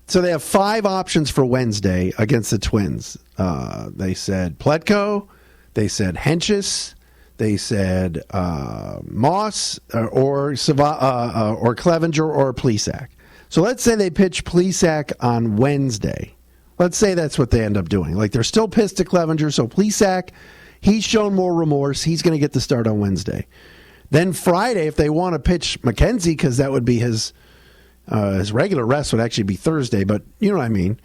B: so they have 5 options for Wednesday against the Twins. They said Plutko, they said Henches, they said Moss, or Clevinger, or Plesac. So let's say they pitch Plesac on Wednesday. Let's say that's what they end up doing. Like, they're still pissed at Clevinger, so Plesac, he's shown more remorse. He's going to get the start on Wednesday. Then Friday, if they want to pitch McKenzie, because that would be his regular rest would actually be Thursday, but you know what I mean.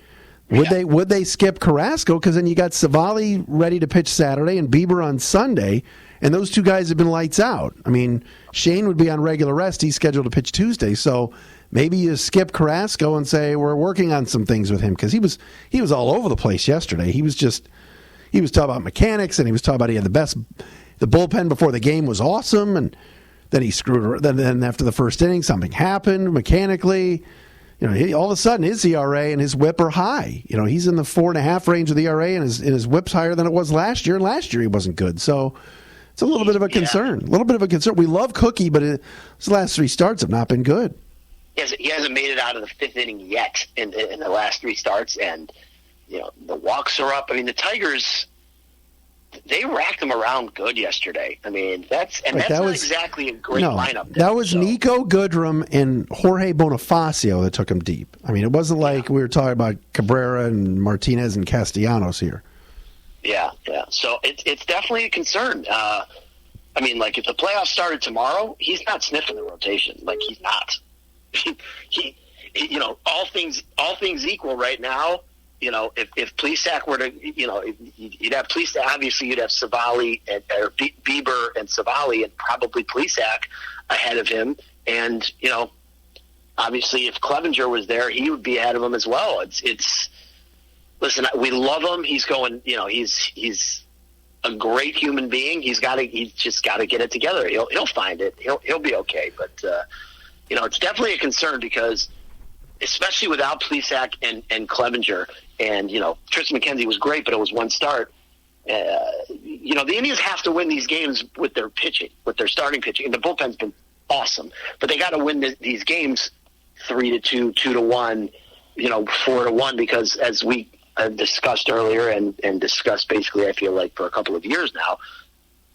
B: Would they skip Carrasco? Because then you got Savali ready to pitch Saturday and Bieber on Sunday, and those two guys have been lights out. I mean, Shane would be on regular rest. He's scheduled to pitch Tuesday, so maybe you skip Carrasco and say we're working on some things with him, because he was all over the place yesterday. He was talking about mechanics, and he was talking about he had the bullpen before the game was awesome, and then he screwed. Then after the first inning, something happened mechanically. All of a sudden his ERA and his WHIP are high. He's in the 4.5 range of the ERA, and his WHIP's higher than it was last year. And last year he wasn't good, so it's a little bit of a concern. A little bit of a concern. We love Cookie, but his last 3 starts have not been good.
C: He hasn't made it out of the 5th inning yet in the last 3 starts, and the walks are up. I mean, the Tigers, they racked them around good yesterday. I mean, that's not exactly a great lineup.
B: That was Nico Goodrum and Jorge Bonifacio that took him deep. I mean, it wasn't like we were talking about Cabrera and Martinez and Castellanos here. Yeah.
C: So it's definitely a concern. I mean, like, if the playoffs started tomorrow, he's not sniffing the rotation. Like, he's not. he all things equal right now. If Plesac were to, you'd have Plesac. Obviously, you'd have Savali or Bieber and Savali, and probably Plesac ahead of him. And obviously, if Clevinger was there, he would be ahead of him as well. It's listen, we love him. He's going. He's a great human being. He's just got to get it together. He'll find it. He'll be okay. But it's definitely a concern, because especially without Plesac and Clevinger. And, Triston McKenzie was great, but it was 1 start. The Indians have to win these games with their pitching, with their starting pitching. And the bullpen's been awesome. But they got to win these games 3-2, 2-1, 4-1, because as we discussed earlier and discussed basically, I feel like, for a couple of years now,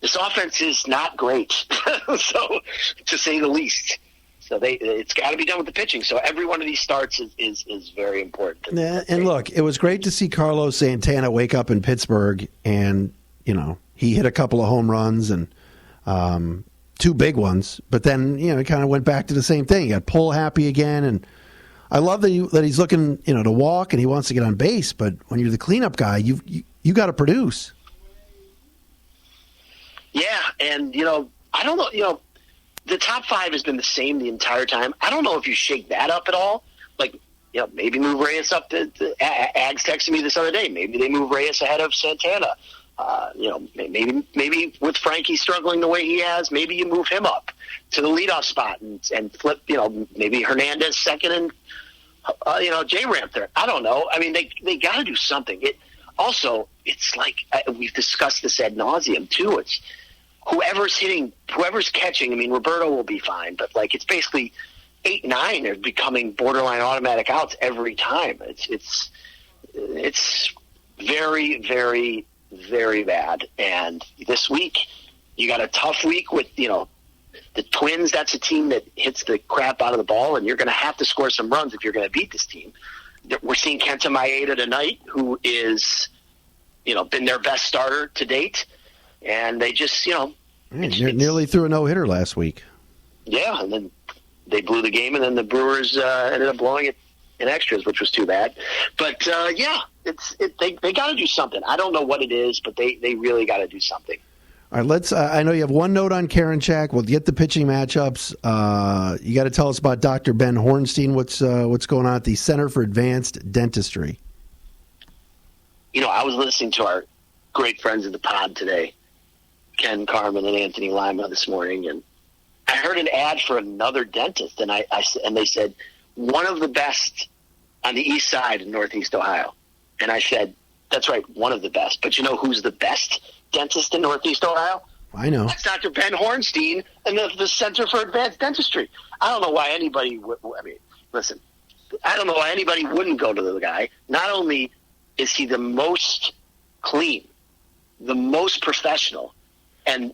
C: this offense is not great, so to say the least. So it's got to be done with the pitching. So every one of these starts is very important.
B: And look, it was great to see Carlos Santana wake up in Pittsburgh, and he hit a couple of home runs and 2 big ones. But then he kind of went back to the same thing. He got pull happy again, and I love that he's looking to walk and he wants to get on base. But when you're the cleanup guy, you got to produce.
C: Yeah, and I don't know. The top 5 has been the same the entire time. I don't know if you shake that up at all. Like, maybe move Reyes up. Ags texted me this other day. Maybe they move Reyes ahead of Santana. Maybe with Frankie struggling the way he has, maybe you move him up to the leadoff spot and flip. Maybe Hernandez second and J-Ramp there. I don't know. I mean, they got to do something. It's like we've discussed this ad nauseum too. It's whoever's hitting, whoever's catching. I mean, Roberto will be fine, but it's basically 8-9 are becoming borderline automatic outs every time. It's very, very, very bad. And this week, you got a tough week with the Twins. That's a team that hits the crap out of the ball, and you're going to have to score some runs if you're going to beat this team. We're seeing Kenta Maeda tonight, who is been their best starter to date, and they just
B: nearly threw a no-hitter last week.
C: Yeah, and then they blew the game, and then the Brewers ended up blowing it in extras, which was too bad. But they got to do something. I don't know what it is, but they really got to do something.
B: All right, let's. I know you have one note on Karinchak. We'll get the pitching matchups. You got to tell us about Dr. Ben Hornstein. What's going on at the Center for Advanced Dentistry?
C: I was listening to our great friends of the pod today, Ken Carmen and Anthony Lima, this morning, and I heard an ad for another dentist, and and they said one of the best on the east side in Northeast Ohio, and I said, that's right, one of the best. But who's the best dentist in Northeast Ohio?
B: I know.
C: That's Dr. Ben Hornstein and the Center for Advanced Dentistry. I don't know why anybody I don't know why anybody wouldn't go to the guy. Not only is he the most clean, the most professional, and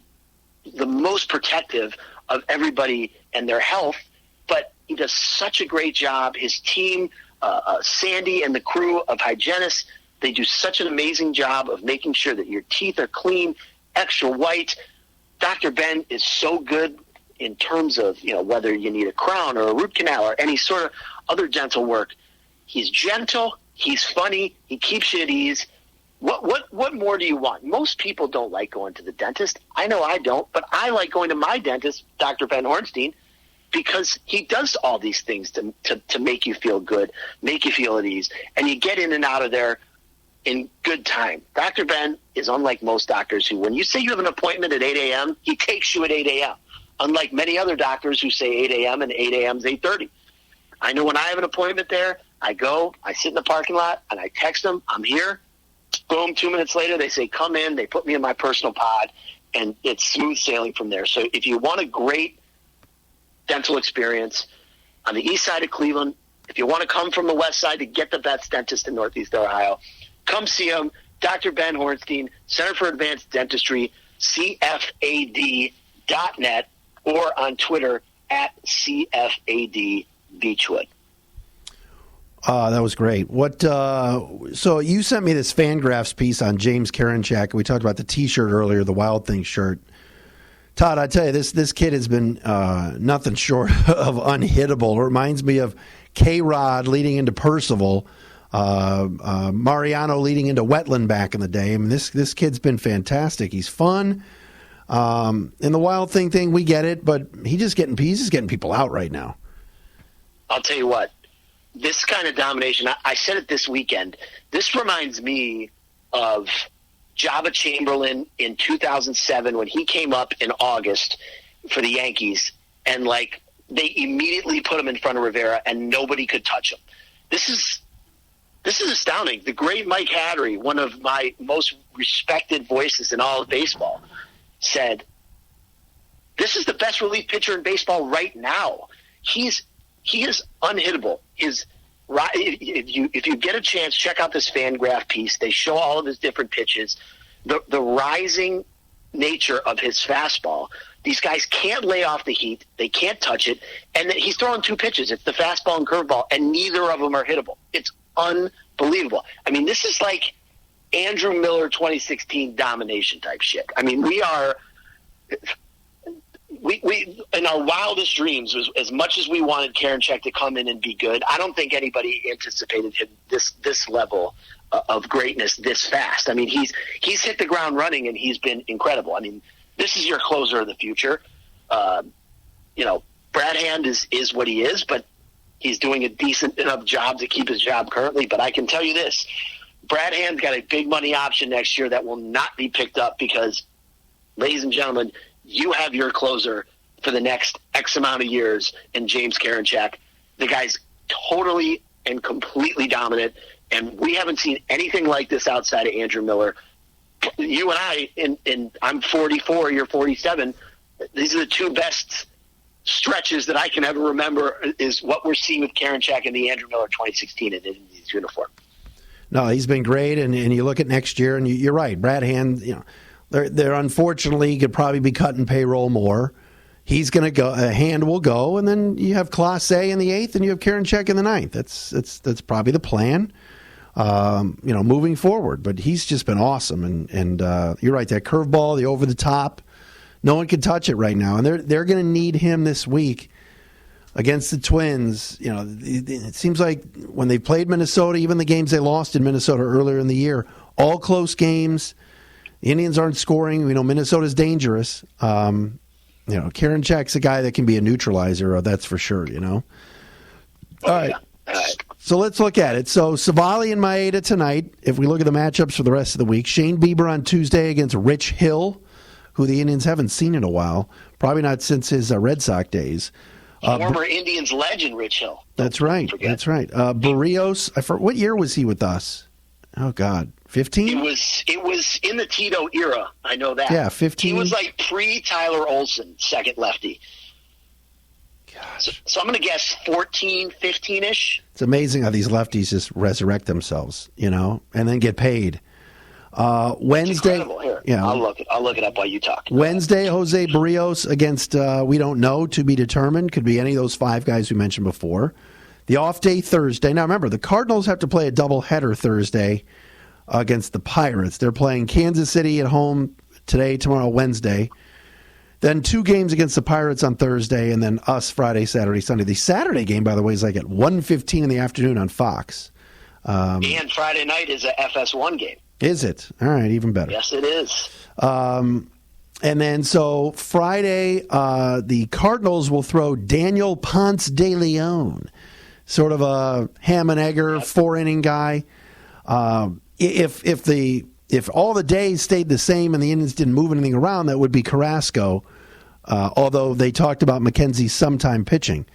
C: the most protective of everybody and their health, but he does such a great job. His team, Sandy and the crew of hygienists, they do such an amazing job of making sure that your teeth are clean, extra white. Dr. Ben is so good in terms of, whether you need a crown or a root canal or any sort of other dental work. He's gentle. He's funny. He keeps you at ease. What more do you want? Most people don't like going to the dentist. I know I don't, but I like going to my dentist, Dr. Ben Hornstein, because he does all these things to make you feel good, make you feel at ease, and you get in and out of there in good time. Dr. Ben is unlike most doctors who, when you say you have an appointment at 8 a.m., he takes you at 8 a.m., unlike many other doctors who say 8 a.m. and 8 a.m. is 8:30. I know when I have an appointment there, I go, I sit in the parking lot, and I text them, I'm here. Boom, 2 minutes later, they say, come in. They put me in my personal pod, and it's smooth sailing from there. So if you want a great dental experience on the east side of Cleveland, if you want to come from the west side to get the best dentist in Northeast Ohio, come see him, Dr. Ben Hornstein, Center for Advanced Dentistry, CFAD.net, or on Twitter at CFAD Beechwood.
B: That was great. So you sent me this Fangraphs piece on James Karinchak. We talked about the T-shirt earlier, the Wild Things shirt. Todd, I tell you, this kid has been nothing short of unhittable. It reminds me of K-Rod leading into Percival, Mariano leading into Wetland back in the day. I mean, this kid's been fantastic. He's fun. And the Wild thing, we get it, but he's just getting people out right now.
C: I'll tell you what. This kind of domination, I said it this weekend, this reminds me of Jabba Chamberlain in 2007 when he came up in August for the Yankees, and they immediately put him in front of Rivera and nobody could touch him. This is astounding. The great Mike Hattery, one of my most respected voices in all of baseball, said, this is the best relief pitcher in baseball right now. He is unhittable. If you get a chance, check out this Fangraph piece. They show all of his different pitches, the rising nature of his fastball, These guys can't lay off the heat. They can't touch it. And then he's throwing 2 pitches. It's the fastball and curveball, and neither of them are hittable. It's unbelievable. I mean, this is like Andrew Miller 2016 domination type shit. I mean, we in our wildest dreams, as much as we wanted Karinchak to come in and be good, I don't think anybody anticipated him this level of greatness this fast. I mean, he's hit the ground running, and he's been incredible. I mean, this is your closer of the future. Brad Hand is what he is, but he's doing a decent enough job to keep his job currently. But I can tell you this, Brad Hand's got a big money option next year that will not be picked up because, ladies and gentlemen, you have your closer for the next X amount of years in James Karinchak. The guy's totally and completely dominant, and we haven't seen anything like this outside of Andrew Miller. You and I, I'm 44, you're 47. These are the 2 best stretches that I can ever remember is what we're seeing with Karinchak and the Andrew Miller 2016 in his uniform.
B: No, he's been great, and you look at next year, and you're right. Brad Hand, they're unfortunately could probably be cutting payroll more. He's going to go. Hand will go, and then you have Clase in the 8th, and you have Karinchak in the 9th. That's probably the plan. Moving forward. But he's just been awesome, and you're right. That curveball, the over the top, no one can touch it right now, and they're going to need him this week against the Twins. It seems like when they played Minnesota, even the games they lost in Minnesota earlier in the year, all close games. The Indians aren't scoring. Minnesota's dangerous. Karinchak's a guy that can be a neutralizer. That's for sure. All right. So let's look at it. So Savali and Maeda tonight. If we look at the matchups for the rest of the week, Shane Bieber on Tuesday against Rich Hill, who the Indians haven't seen in a while, probably not since his Red Sox days.
C: Former Indians legend Rich Hill.
B: That's right. That's right. Barrios. What year was he with us? Oh God, 15.
C: It was in the Tito era. I know that.
B: Yeah, 15.
C: He was like pre-Tyler Olson, second lefty.
B: Gosh.
C: So I'm going to guess 14, 15-ish.
B: It's amazing how these lefties just resurrect themselves, and then get paid. Wednesday,
C: Here,
B: yeah,
C: I'll look it up while you talk.
B: Wednesday, Jose Barrios against we don't know, to be determined. Could be any of those 5 guys we mentioned before. The off day Thursday. Now remember, the Cardinals have to play a doubleheader Thursday against the Pirates. They're playing Kansas City at home today, tomorrow, Wednesday. Then 2 games against the Pirates on Thursday, and then us Friday, Saturday, Sunday. The Saturday game, by the way, is like at 1:15 in the afternoon on Fox.
C: And Friday night is a FS1 game.
B: Is it? All right, even better.
C: Yes, it is.
B: And then so Friday, the Cardinals will throw Daniel Ponce de Leon, sort of a ham and egger 4-inning guy. If all the days stayed the same and the Indians didn't move anything around, that would be Carrasco, although they talked about McKenzie sometime pitching.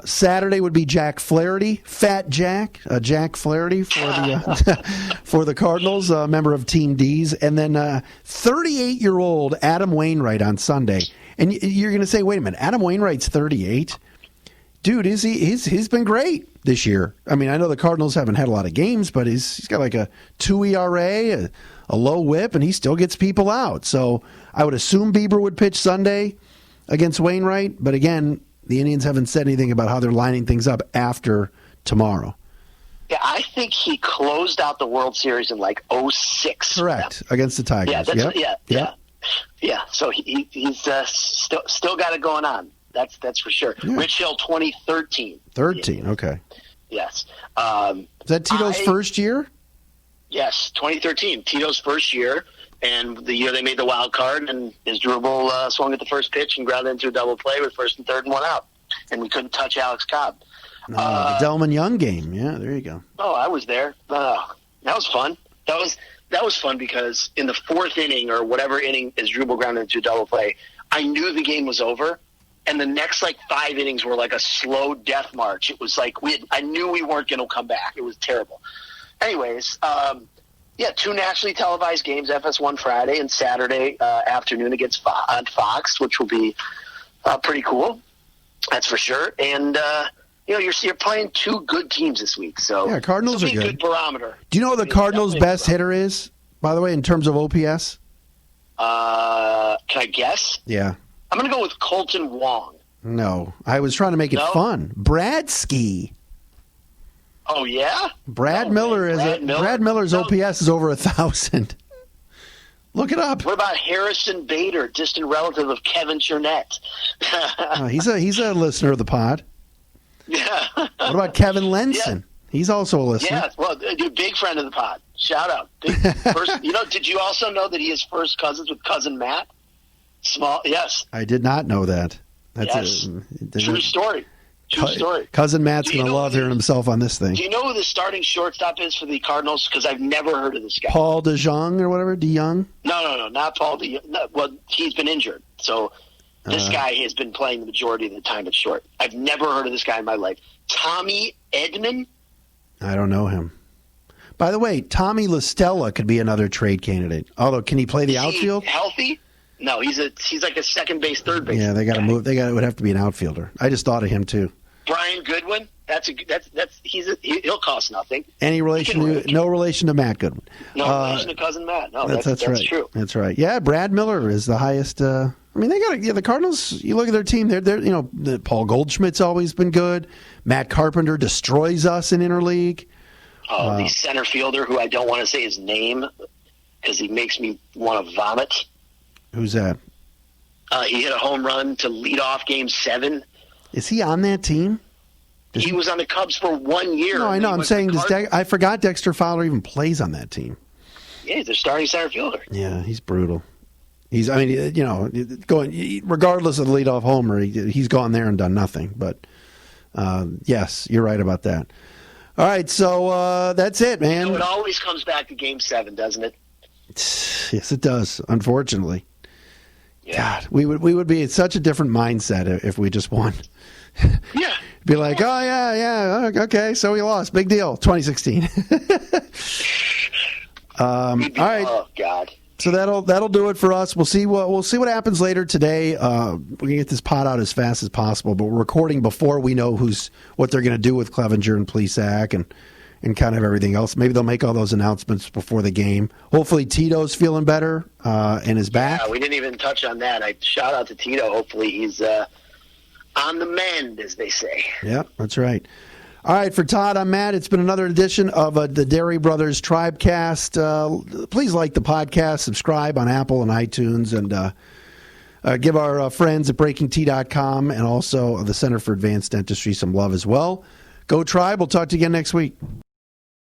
B: Saturday would be Jack Flaherty, Fat Jack, Jack Flaherty for the for the Cardinals, a member of Team D's, and then 38-year-old Adam Wainwright on Sunday. And you're going to say, wait a minute, Adam Wainwright's 38? Dude, he's been great this year. I mean, I know the Cardinals haven't had a lot of games, but he's got like a 2 ERA, a low whip, and he still gets people out. So I would assume Bieber would pitch Sunday against Wainwright, but again, the Indians haven't said anything about how they're lining things up after tomorrow.
C: Yeah, I think he closed out the World Series in like 06.
B: Correct, against the Tigers.
C: Yeah. So he's still got it going on. That's for sure. Yeah. Rich Hill, 2013.
B: 13, okay.
C: Yes.
B: Is that Tito's first year?
C: Yes, 2013. Tito's first year, and the year they made the wild card, and his dribble swung at the first pitch and grounded into a double play with first and third and 1 out. And we couldn't touch Alex Cobb.
B: The Delman Young game. Yeah, there you go.
C: Oh, I was there. That was fun. That was fun because in the 4th inning or whatever inning his dribble grounded into a double play, I knew the game was over. And the next 5 innings were like a slow death march. It was like I knew we weren't going to come back. It was terrible. Anyways, 2 nationally televised games, FS1 Friday and Saturday afternoon on Fox, which will be pretty cool. That's for sure. And you're playing 2 good teams this week, so
B: yeah, Cardinals are
C: good. Good barometer.
B: Do you know who the Cardinals' best hitter is, by the way, in terms of OPS?
C: Can I guess?
B: Yeah.
C: I'm going to go with Colton Wong.
B: No, I was trying to make it fun. Bradsky.
C: Oh yeah,
B: Brad Miller's OPS is over 1,000. Look it up.
C: What about Harrison Bader, distant relative of Kevin Chernett?
B: He's a listener of the pod.
C: Yeah.
B: What about Kevin Lenson? Yeah. He's also a listener.
C: Yeah, well, dude, big friend of the pod. Shout out. Did you also know that he is first cousins with cousin Matt? Yes.
B: I did not know that.
C: That's true story. True story.
B: Cousin Matt's going to love hearing himself on this thing.
C: Do you know who the starting shortstop is for the Cardinals? Because I've never heard of this guy.
B: Paul DeJong or whatever? DeJong?
C: No, not Paul DeJong. No, well, he's been injured. So this guy has been playing the majority of the time at short. I've never heard of this guy in my life. Tommy Edman?
B: I don't know him. By the way, Tommy LaStella could be another trade candidate. Although, can he play the outfield?
C: Healthy? No, he's like a second base, third base.
B: Yeah, they got to move. It would have to be an outfielder. I just thought of him too.
C: Brian Goodwin. He'll cost nothing.
B: No relation to Matt Goodwin.
C: No relation to cousin Matt. No, that's
B: right.
C: True.
B: That's right. Yeah, Brad Miller is the highest. I mean, they got the Cardinals. You look at their team. They're Paul Goldschmidt's always been good. Matt Carpenter destroys us in interleague.
C: Oh, the center fielder who I don't want to say his name because he makes me want to vomit.
B: Who's that?
C: He hit a home run to lead off Game 7.
B: Is he on that team?
C: He was on the Cubs for 1 year.
B: No, I know. I'm saying I forgot Dexter Fowler even plays on that team.
C: Yeah, he's a starting center fielder.
B: Yeah, he's brutal. Going regardless of the leadoff homer, he's gone there and done nothing. But yes, you're right about that. All right, so that's it, man.
C: It always comes back to Game 7, doesn't it?
B: Yes, it does. Unfortunately.
C: Yeah.
B: God, we would be in such a different mindset if we just won.
C: Yeah.
B: Be like, oh yeah, okay, so we lost. Big deal. 2016. All right.
C: Oh God.
B: So that'll do it for us. We'll see what happens later today. We're gonna get this pod out as fast as possible, but we're recording before we know what they're gonna do with Clevenger and Plesac and kind of everything else. Maybe they'll make all those announcements before the game. Hopefully Tito's feeling better and is back.
C: Yeah, we didn't even touch on that. I shout out to Tito. Hopefully he's on the mend, as they say.
B: Yeah, that's right. All right, for Todd, I'm Matt. It's been another edition of the Dairy Brothers Tribecast. Please like the podcast, subscribe on Apple and iTunes, and give our friends at BreakingT.com and also the Center for Advanced Dentistry some love as well. Go Tribe. We'll talk to you again next week.